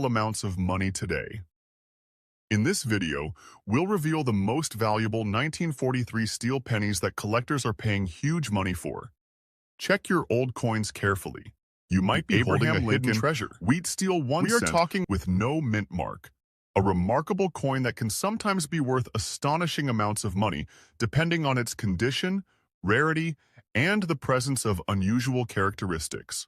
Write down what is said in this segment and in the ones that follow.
amounts of money today. In this video, we'll reveal the most valuable 1943 steel pennies that collectors are paying huge money for. Check your old coins carefully. You might be holding a hidden treasure. Wheat steel 1 cent. We are talking with no mint mark. A remarkable coin that can sometimes be worth astonishing amounts of money, depending on its condition, rarity, and the presence of unusual characteristics.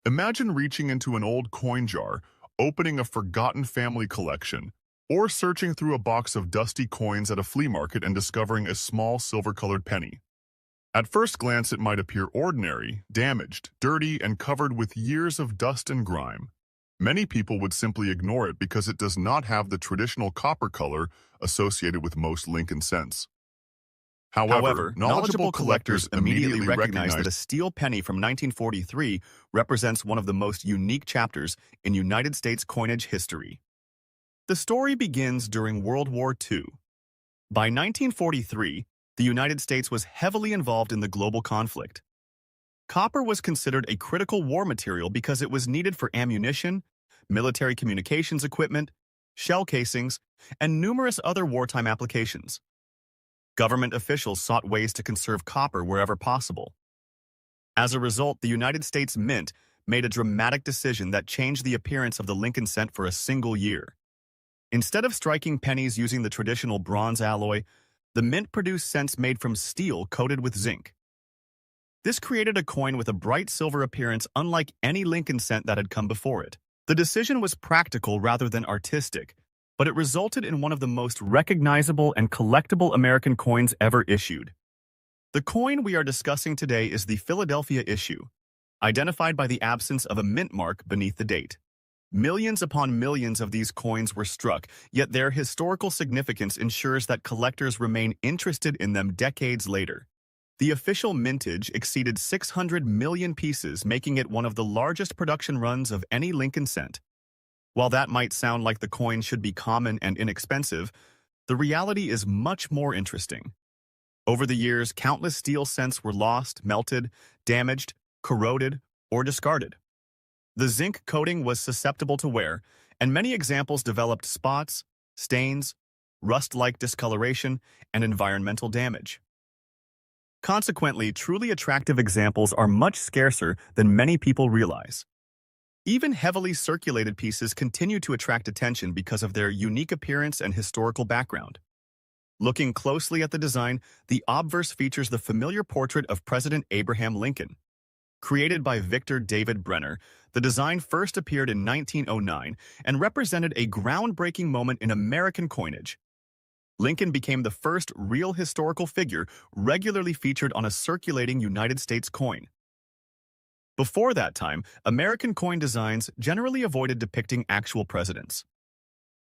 Imagine reaching into an old coin jar, opening a forgotten family collection, or searching through a box of dusty coins at a flea market and discovering a small silver-colored penny. At first glance, it might appear ordinary, damaged, dirty, and covered with years of dust and grime. Many people would simply ignore it because it does not have the traditional copper color associated with most Lincoln cents. However, knowledgeable collectors immediately recognize that a steel penny from 1943 represents one of the most unique chapters in United States coinage history. The story begins during World War II. By 1943, the United States was heavily involved in the global conflict. Copper was considered a critical war material because it was needed for ammunition, military communications equipment, shell casings, and numerous other wartime applications. Government officials sought ways to conserve copper wherever possible. As a result, the United States Mint made a dramatic decision that changed the appearance of the Lincoln cent for a single year. Instead of striking pennies using the traditional bronze alloy, the Mint produced cents made from steel coated with zinc. This created a coin with a bright silver appearance unlike any Lincoln cent that had come before it. The decision was practical rather than artistic, but it resulted in one of the most recognizable and collectible American coins ever issued. The coin we are discussing today is the Philadelphia issue, identified by the absence of a mint mark beneath the date. Millions upon millions of these coins were struck, yet their historical significance ensures that collectors remain interested in them decades later. The official mintage exceeded 600 million pieces, making it one of the largest production runs of any Lincoln cent. While that might sound like the coin should be common and inexpensive, the reality is much more interesting. Over the years, countless steel cents were lost, melted, damaged, corroded, or discarded. The zinc coating was susceptible to wear, and many examples developed spots, stains, rust-like discoloration, and environmental damage. Consequently, truly attractive examples are much scarcer than many people realize. Even heavily circulated pieces continue to attract attention because of their unique appearance and historical background. Looking closely at the design, the obverse features the familiar portrait of President Abraham Lincoln. Created by Victor David Brenner, the design first appeared in 1909 and represented a groundbreaking moment in American coinage. Lincoln became the first real historical figure regularly featured on a circulating United States coin. Before that time, American coin designs generally avoided depicting actual presidents.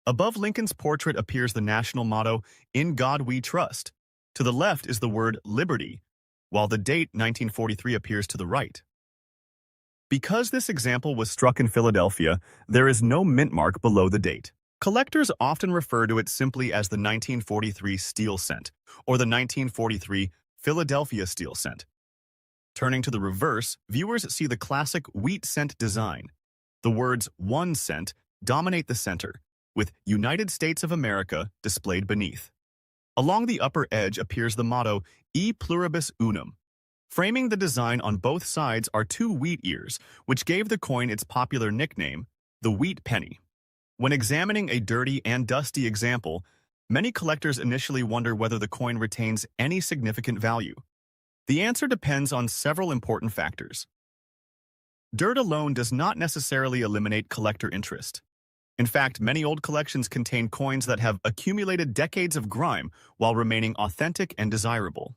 Above Lincoln's portrait appears the national motto, "In God We Trust." To the left is the word "Liberty," while the date 1943 appears to the right. Because this example was struck in Philadelphia, there is no mint mark below the date. Collectors often refer to it simply as the 1943 steel cent or the 1943 Philadelphia steel cent. Turning to the reverse, viewers see the classic wheat cent design. The words 1 cent dominate the center, with United States of America displayed beneath. Along the upper edge appears the motto E pluribus unum. Framing the design on both sides are two wheat ears, which gave the coin its popular nickname, the wheat penny. When examining a dirty and dusty example, many collectors initially wonder whether the coin retains any significant value. The answer depends on several important factors. Dirt alone does not necessarily eliminate collector interest. In fact, many old collections contain coins that have accumulated decades of grime while remaining authentic and desirable.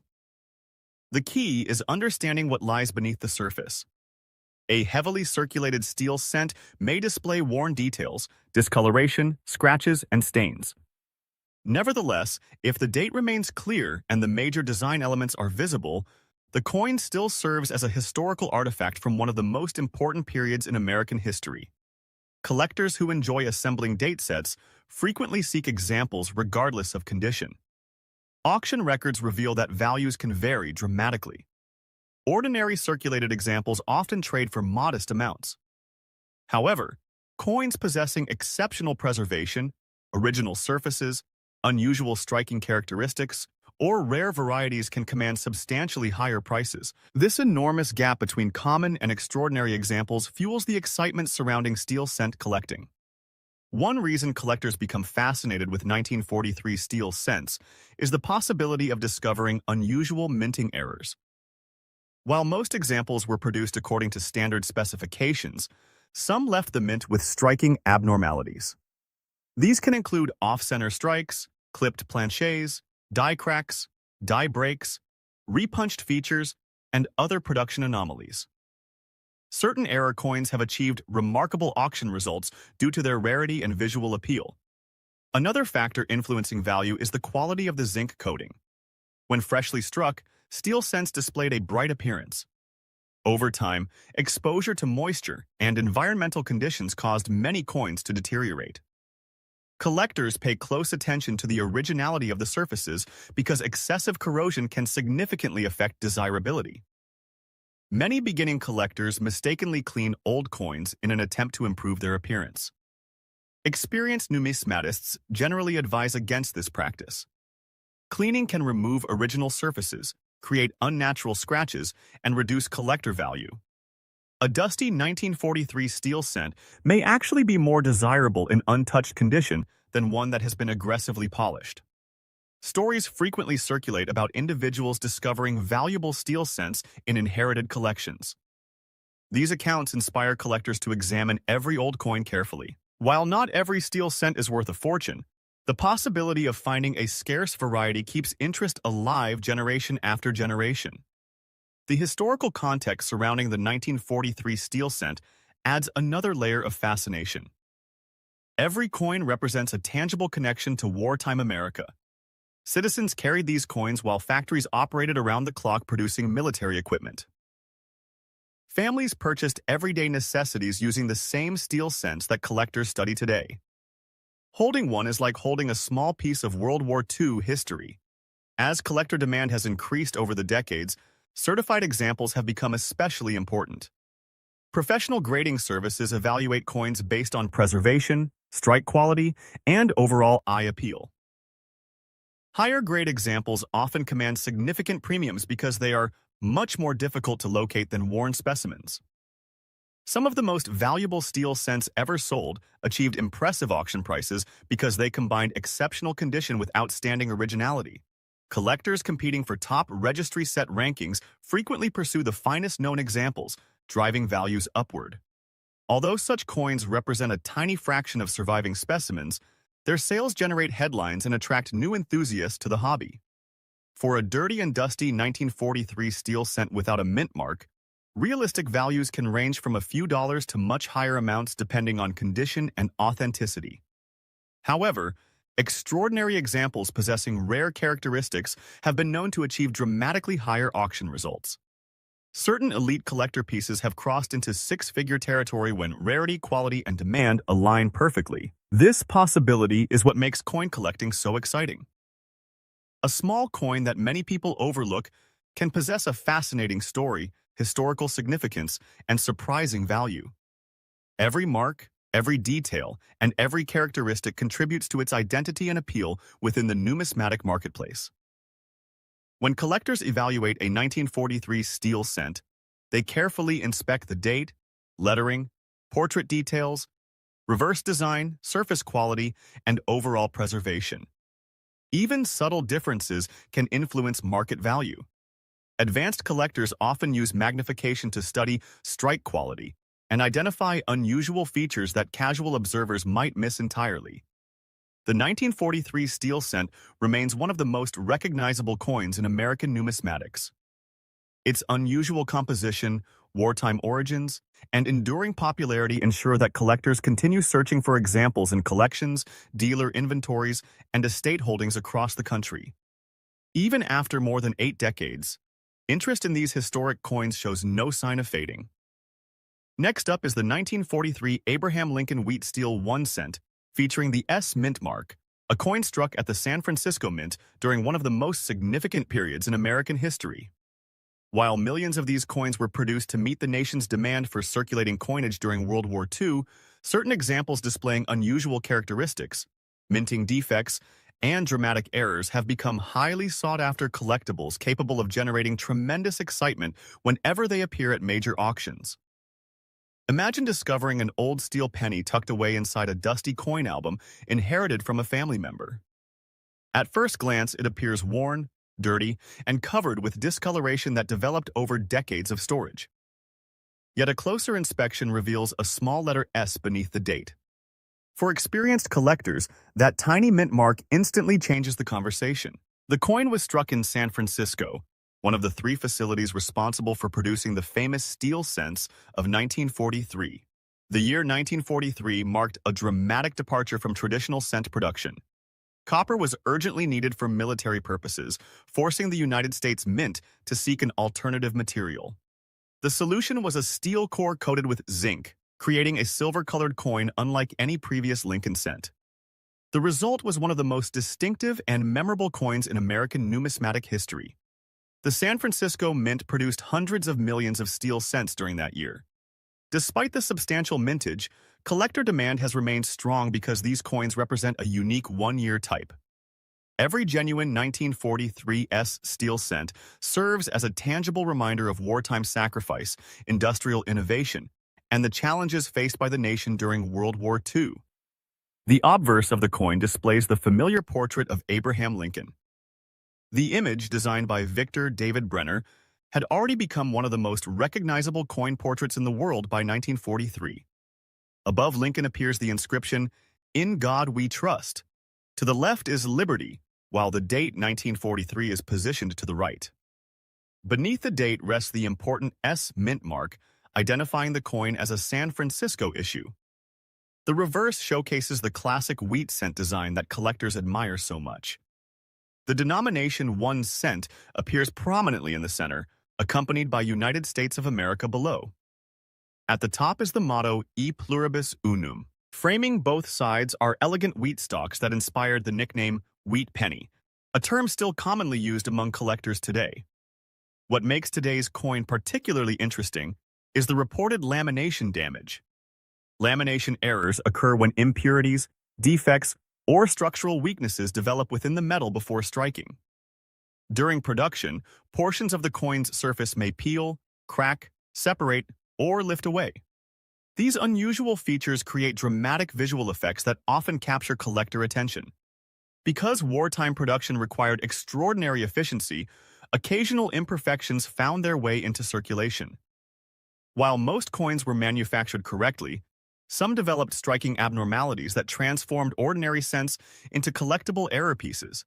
The key is understanding what lies beneath the surface. A heavily circulated steel cent may display worn details, discoloration, scratches, and stains. Nevertheless, if the date remains clear and the major design elements are visible, the coin still serves as a historical artifact from one of the most important periods in American history. Collectors who enjoy assembling date sets frequently seek examples regardless of condition. Auction records reveal that values can vary dramatically. Ordinary circulated examples often trade for modest amounts. However, Coins possessing exceptional preservation, original surfaces, unusual striking characteristics, or rare varieties can command substantially higher prices. This enormous gap between common and extraordinary examples fuels the excitement surrounding steel cent collecting. One reason collectors become fascinated with 1943 steel cents is the possibility of discovering unusual minting errors. While most examples were produced according to standard specifications, some left the mint with striking abnormalities. These can include off-center strikes, clipped planchets, die cracks, die breaks, repunched features, and other production anomalies. Certain error coins have achieved remarkable auction results due to their rarity and visual appeal. Another factor influencing value is the quality of the zinc coating. When freshly struck, steel cents displayed a bright appearance. Over time, exposure to moisture and environmental conditions caused many coins to deteriorate. Collectors pay close attention to the originality of the surfaces because excessive corrosion can significantly affect desirability. Many beginning collectors mistakenly clean old coins in an attempt to improve their appearance. Experienced numismatists generally advise against this practice. Cleaning can remove original surfaces, create unnatural scratches, and reduce collector value. A dusty 1943 steel cent may actually be more desirable in untouched condition than one that has been aggressively polished. Stories frequently circulate about individuals discovering valuable steel cents in inherited collections. These accounts inspire collectors to examine every old coin carefully. While not every steel cent is worth a fortune, the possibility of finding a scarce variety keeps interest alive generation after generation. The historical context surrounding the 1943 steel cent adds another layer of fascination. Every coin represents a tangible connection to wartime America. Citizens carried these coins while factories operated around the clock producing military equipment. Families purchased everyday necessities using the same steel cents that collectors study today. Holding one is like holding a small piece of World War II history. As collector demand has increased over the decades, certified examples have become especially important. Professional grading services evaluate coins based on preservation, strike quality, and overall eye appeal. Higher-grade examples often command significant premiums because they are much more difficult to locate than worn specimens. Some of the most valuable steel cents ever sold achieved impressive auction prices because they combined exceptional condition with outstanding originality. Collectors competing for top registry set rankings frequently pursue the finest known examples, driving values upward. Although such coins represent a tiny fraction of surviving specimens, their sales generate headlines and attract new enthusiasts to the hobby. For a dirty and dusty 1943 steel cent without a mint mark, realistic values can range from a few dollars to much higher amounts depending on condition and authenticity. However, extraordinary examples possessing rare characteristics have been known to achieve dramatically higher auction results. Certain elite collector pieces have crossed into six-figure territory when rarity, quality, and demand align perfectly. This possibility is what makes coin collecting so exciting. A small coin that many people overlook can possess a fascinating story, historical significance, and surprising value. Every mark, every detail, and every characteristic contributes to its identity and appeal within the numismatic marketplace. When collectors evaluate a 1943 steel cent, they carefully inspect the date, lettering, portrait details, reverse design, surface quality, and overall preservation. Even subtle differences can influence market value. Advanced collectors often use magnification to study strike quality and identify unusual features that casual observers might miss entirely. The 1943 steel cent remains one of the most recognizable coins in American numismatics. Its unusual composition, wartime origins, and enduring popularity ensure that collectors continue searching for examples in collections, dealer inventories, and estate holdings across the country. Even after more than 8 decades, interest in these historic coins shows no sign of fading. Next up is the 1943 Abraham Lincoln Wheat Steel 1 cent, featuring the S Mint mark, a coin struck at the San Francisco Mint during one of the most significant periods in American history. While millions of these coins were produced to meet the nation's demand for circulating coinage during World War II, certain examples displaying unusual characteristics, minting defects, and dramatic errors have become highly sought-after collectibles capable of generating tremendous excitement whenever they appear at major auctions. Imagine discovering an old steel penny tucked away inside a dusty coin album inherited from a family member. At first glance, it appears worn, dirty, and covered with discoloration that developed over decades of storage. Yet a closer inspection reveals a small letter S beneath the date. For experienced collectors, that tiny mint mark instantly changes the conversation. The coin was struck in San Francisco, one of the three facilities responsible for producing the famous steel cents of 1943. The year 1943 marked a dramatic departure from traditional cent production. Copper was urgently needed for military purposes, forcing the United States Mint to seek an alternative material. The solution was a steel core coated with zinc, creating a silver-colored coin unlike any previous Lincoln cent. The result was one of the most distinctive and memorable coins in American numismatic history. The San Francisco Mint produced hundreds of millions of steel cents during that year. Despite the substantial mintage, collector demand has remained strong because these coins represent a unique one-year type. Every genuine 1943 steel cent serves as a tangible reminder of wartime sacrifice, industrial innovation, and the challenges faced by the nation during World War II. The obverse of the coin displays the familiar portrait of Abraham Lincoln. The image, designed by Victor David Brenner, had already become one of the most recognizable coin portraits in the world by 1943. Above Lincoln appears the inscription, "In God We Trust." To the left is Liberty, while the date 1943 is positioned to the right. Beneath the date rests the important S mint mark, identifying the coin as a San Francisco issue. The reverse showcases the classic wheat cent design that collectors admire so much. The denomination 1 cent appears prominently in the center, accompanied by United States of America below. At the top is the motto E pluribus unum. Framing both sides are elegant wheat stalks that inspired the nickname wheat penny, a term still commonly used among collectors today. What makes today's coin particularly interesting is the reported lamination damage. Lamination errors occur when impurities, defects, or structural weaknesses develop within the metal before striking. During production, portions of the coin's surface may peel, crack, separate, or lift away. These unusual features create dramatic visual effects that often capture collector attention. Because wartime production required extraordinary efficiency, occasional imperfections found their way into circulation. While most coins were manufactured correctly, some developed striking abnormalities that transformed ordinary cents into collectible error pieces.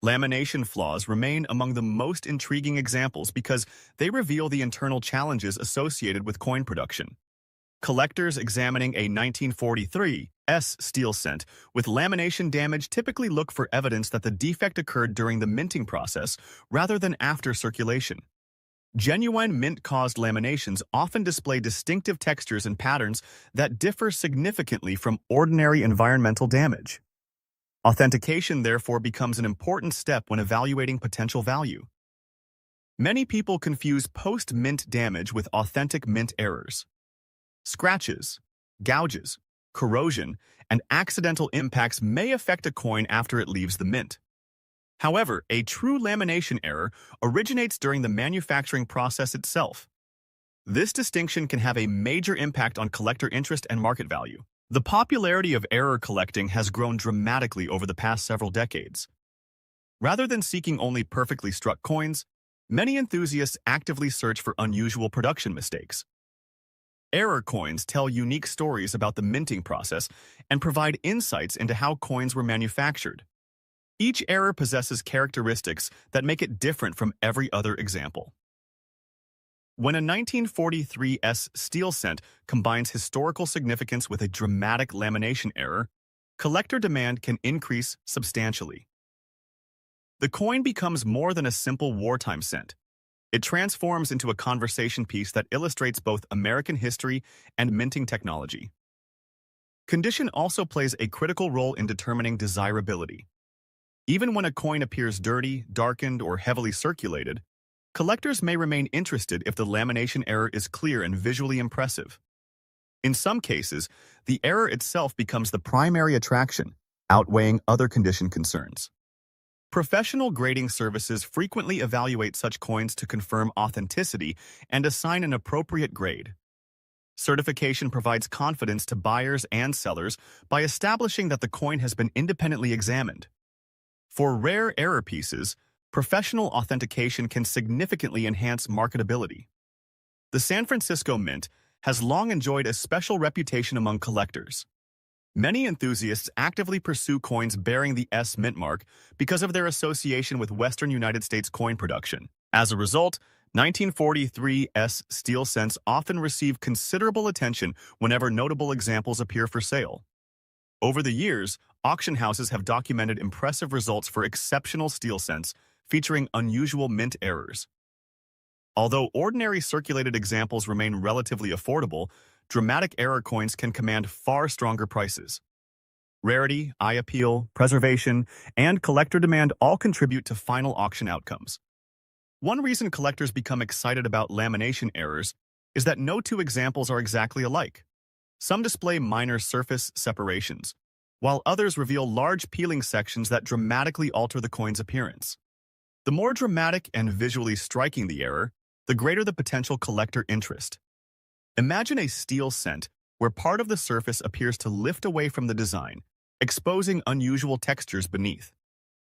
Lamination flaws remain among the most intriguing examples because they reveal the internal challenges associated with coin production. Collectors examining a 1943 steel cent with lamination damage typically look for evidence that the defect occurred during the minting process rather than after circulation. Genuine mint-caused laminations often display distinctive textures and patterns that differ significantly from ordinary environmental damage. Authentication, therefore, becomes an important step when evaluating potential value. Many people confuse post-mint damage with authentic mint errors. Scratches, gouges, corrosion, and accidental impacts may affect a coin after it leaves the mint. However, a true lamination error originates during the manufacturing process itself. This distinction can have a major impact on collector interest and market value. The popularity of error collecting has grown dramatically over the past several decades. Rather than seeking only perfectly struck coins, many enthusiasts actively search for unusual production mistakes. Error coins tell unique stories about the minting process and provide insights into how coins were manufactured. Each error possesses characteristics that make it different from every other example. When a 1943 steel cent combines historical significance with a dramatic lamination error, collector demand can increase substantially. The coin becomes more than a simple wartime cent. It transforms into a conversation piece that illustrates both American history and minting technology. Condition also plays a critical role in determining desirability. Even when a coin appears dirty, darkened, or heavily circulated, Collectors may remain interested if the lamination error is clear and visually impressive. In some cases, the error itself becomes the primary attraction, outweighing other condition concerns. Professional grading services frequently evaluate such coins to confirm authenticity and assign an appropriate grade. Certification provides confidence to buyers and sellers by establishing that the coin has been independently examined. For rare error pieces, professional authentication can significantly enhance marketability. The San Francisco Mint has long enjoyed a special reputation among collectors. Many enthusiasts actively pursue coins bearing the S Mint mark because of their association with Western United States coin production. As a result, 1943 S steel cents often receive considerable attention whenever notable examples appear for sale. Over the years, auction houses have documented impressive results for exceptional steel cents featuring unusual mint errors. Although ordinary circulated examples remain relatively affordable, dramatic error coins can command far stronger prices. Rarity, eye appeal, preservation, and collector demand all contribute to final auction outcomes. One reason collectors become excited about lamination errors is that no two examples are exactly alike. Some display minor surface separations, while others reveal large peeling sections that dramatically alter the coin's appearance. The more dramatic and visually striking the error, the greater the potential collector interest. Imagine a steel cent where part of the surface appears to lift away from the design, exposing unusual textures beneath.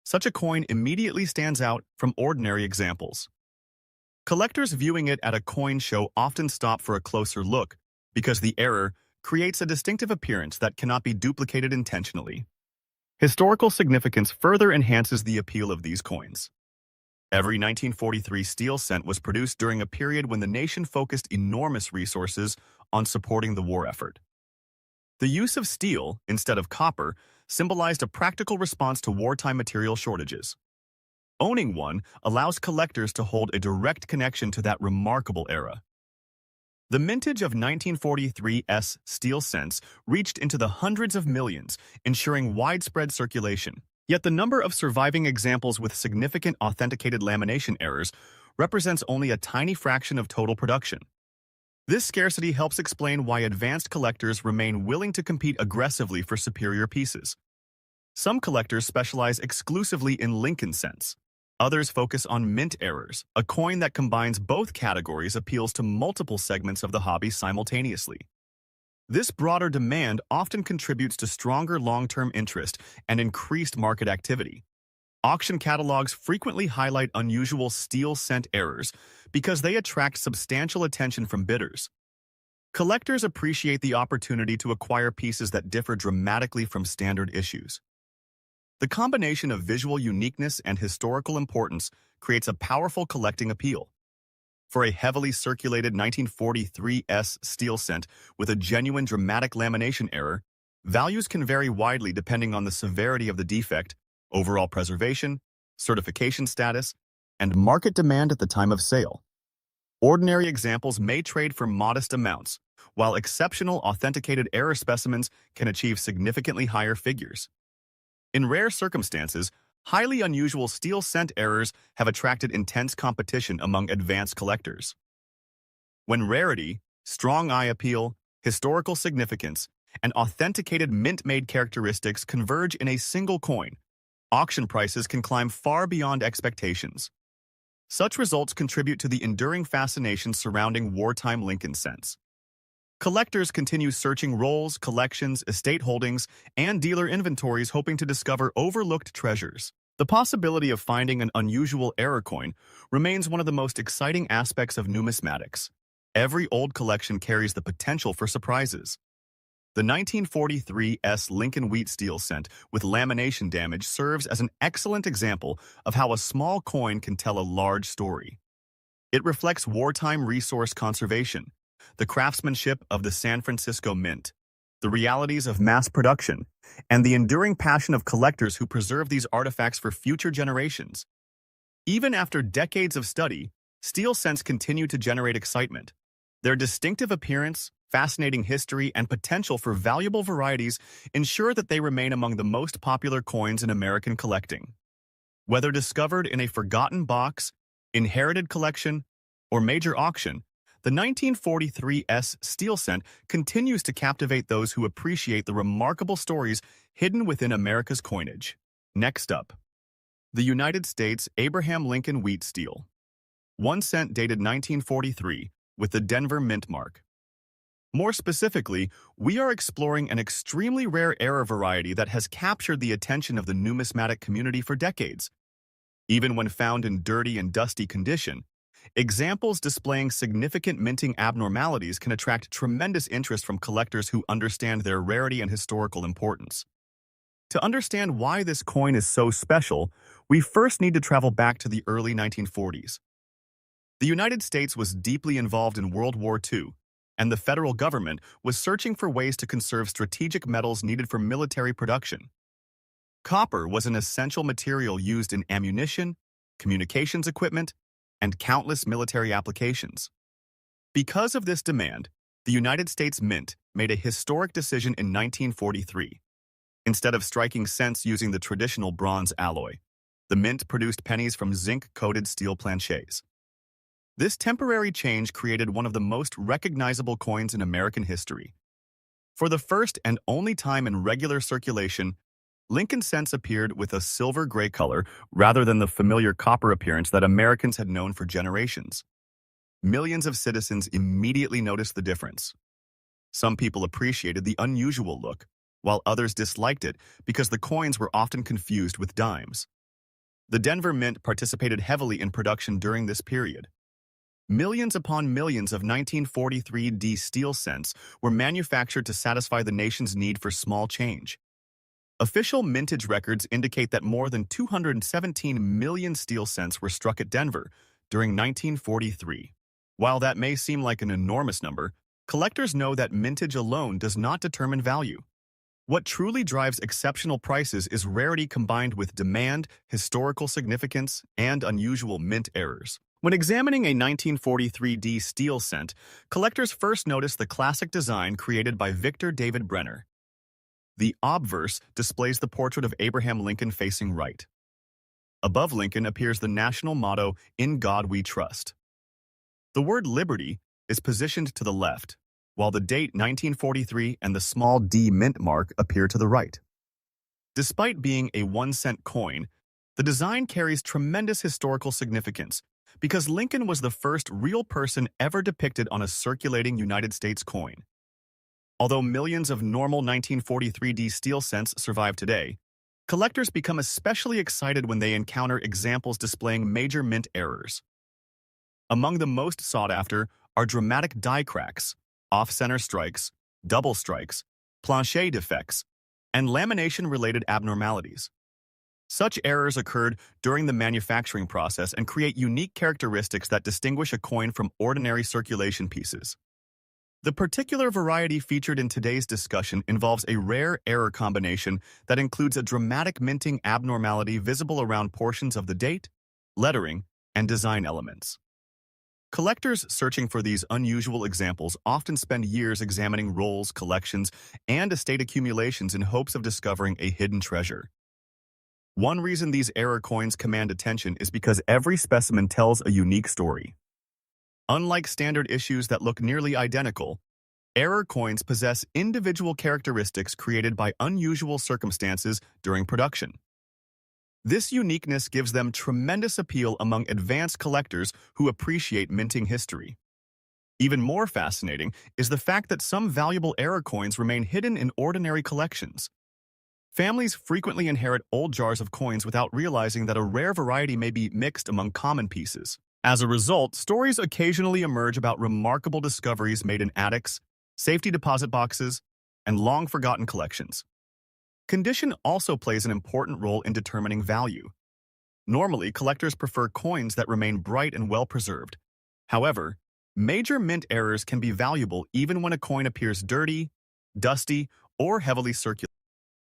Such a coin immediately stands out from ordinary examples. Collectors viewing it at a coin show often stop for a closer look because the error creates a distinctive appearance that cannot be duplicated intentionally. Historical significance further enhances the appeal of these coins. Every 1943 steel cent was produced during a period when the nation focused enormous resources on supporting the war effort. The use of steel, instead of copper, symbolized a practical response to wartime material shortages. Owning one allows collectors to hold a direct connection to that remarkable era. The mintage of 1943 S steel cents reached into the hundreds of millions, ensuring widespread circulation. Yet the number of surviving examples with significant authenticated lamination errors represents only a tiny fraction of total production. This scarcity helps explain why advanced collectors remain willing to compete aggressively for superior pieces. Some collectors specialize exclusively in Lincoln cents. Others focus on mint errors. A coin that combines both categories appeals to multiple segments of the hobby simultaneously. This broader demand often contributes to stronger long-term interest and increased market activity. Auction catalogs frequently highlight unusual steel cent errors because they attract substantial attention from bidders. Collectors appreciate the opportunity to acquire pieces that differ dramatically from standard issues. The combination of visual uniqueness and historical importance creates a powerful collecting appeal. For a heavily circulated 1943 S steel cent with a genuine dramatic lamination error, values can vary widely depending on the severity of the defect, overall preservation, certification status, and market demand at the time of sale. Ordinary examples may trade for modest amounts, while exceptional authenticated error specimens can achieve significantly higher figures. In rare circumstances, highly unusual steel cent errors have attracted intense competition among advanced collectors. When rarity, strong eye appeal, historical significance, and authenticated mint-made characteristics converge in a single coin, auction prices can climb far beyond expectations. Such results contribute to the enduring fascination surrounding wartime Lincoln cents. Collectors continue searching rolls, collections, estate holdings, and dealer inventories hoping to discover overlooked treasures. The possibility of finding an unusual error coin remains one of the most exciting aspects of numismatics. Every old collection carries the potential for surprises. The 1943 S Lincoln Wheat steel cent with lamination damage serves as an excellent example of how a small coin can tell a large story. It reflects wartime resource conservation, the craftsmanship of the San Francisco Mint, the realities of mass production, and the enduring passion of collectors who preserve these artifacts for future generations. Even after decades of study, steel cents continue to generate excitement. Their distinctive appearance, fascinating history, and potential for valuable varieties ensure that they remain among the most popular coins in American collecting. Whether discovered in a forgotten box, inherited collection, or major auction, the 1943's steel cent continues to captivate those who appreciate the remarkable stories hidden within America's coinage. Next up, the United States Abraham Lincoln Wheat Steel. 1 cent dated 1943 with the Denver Mint mark. More specifically, we are exploring an extremely rare error variety that has captured the attention of the numismatic community for decades. Even when found in dirty and dusty condition, examples displaying significant minting abnormalities can attract tremendous interest from collectors who understand their rarity and historical importance. To understand why this coin is so special, we first need to travel back to the early 1940s. The United States was deeply involved in World War II, and the federal government was searching for ways to conserve strategic metals needed for military production. Copper was an essential material used in ammunition, communications equipment, and countless military applications. Because of this demand, the United States Mint made a historic decision in 1943. Instead of striking cents using the traditional bronze alloy, the Mint produced pennies from zinc-coated steel planchets. This temporary change created one of the most recognizable coins in American history. For the first and only time in regular circulation, Lincoln cents appeared with a silver-gray color rather than the familiar copper appearance that Americans had known for generations. Millions of citizens immediately noticed the difference. Some people appreciated the unusual look, while others disliked it because the coins were often confused with dimes. The Denver Mint participated heavily in production during this period. Millions upon millions of 1943 steel cents were manufactured to satisfy the nation's need for small change. Official mintage records indicate that more than 217 million steel cents were struck at Denver during 1943. While that may seem like an enormous number, collectors know that mintage alone does not determine value. What truly drives exceptional prices is rarity combined with demand, historical significance, and unusual mint errors. When examining a 1943 steel cent, collectors first notice the classic design created by Victor David Brenner. The obverse displays the portrait of Abraham Lincoln facing right. Above Lincoln appears the national motto, "In God We Trust." The word liberty is positioned to the left, while the date 1943 and the small D mint mark appear to the right. Despite being a 1-cent coin, the design carries tremendous historical significance because Lincoln was the first real person ever depicted on a circulating United States coin. Although millions of normal 1943 steel cents survive today, collectors become especially excited when they encounter examples displaying major mint errors. Among the most sought after are dramatic die cracks, off-center strikes, double strikes, planchet defects, and lamination-related abnormalities. Such errors occurred during the manufacturing process and create unique characteristics that distinguish a coin from ordinary circulation pieces. The particular variety featured in today's discussion involves a rare error combination that includes a dramatic minting abnormality visible around portions of the date, lettering, and design elements. Collectors searching for these unusual examples often spend years examining rolls, collections, and estate accumulations in hopes of discovering a hidden treasure. One reason these error coins command attention is because every specimen tells a unique story. Unlike standard issues that look nearly identical, error coins possess individual characteristics created by unusual circumstances during production. This uniqueness gives them tremendous appeal among advanced collectors who appreciate minting history. Even more fascinating is the fact that some valuable error coins remain hidden in ordinary collections. Families frequently inherit old jars of coins without realizing that a rare variety may be mixed among common pieces. As a result, stories occasionally emerge about remarkable discoveries made in attics, safety deposit boxes, and long-forgotten collections. Condition also plays an important role in determining value. Normally, collectors prefer coins that remain bright and well-preserved. However, major mint errors can be valuable even when a coin appears dirty, dusty, or heavily circulated.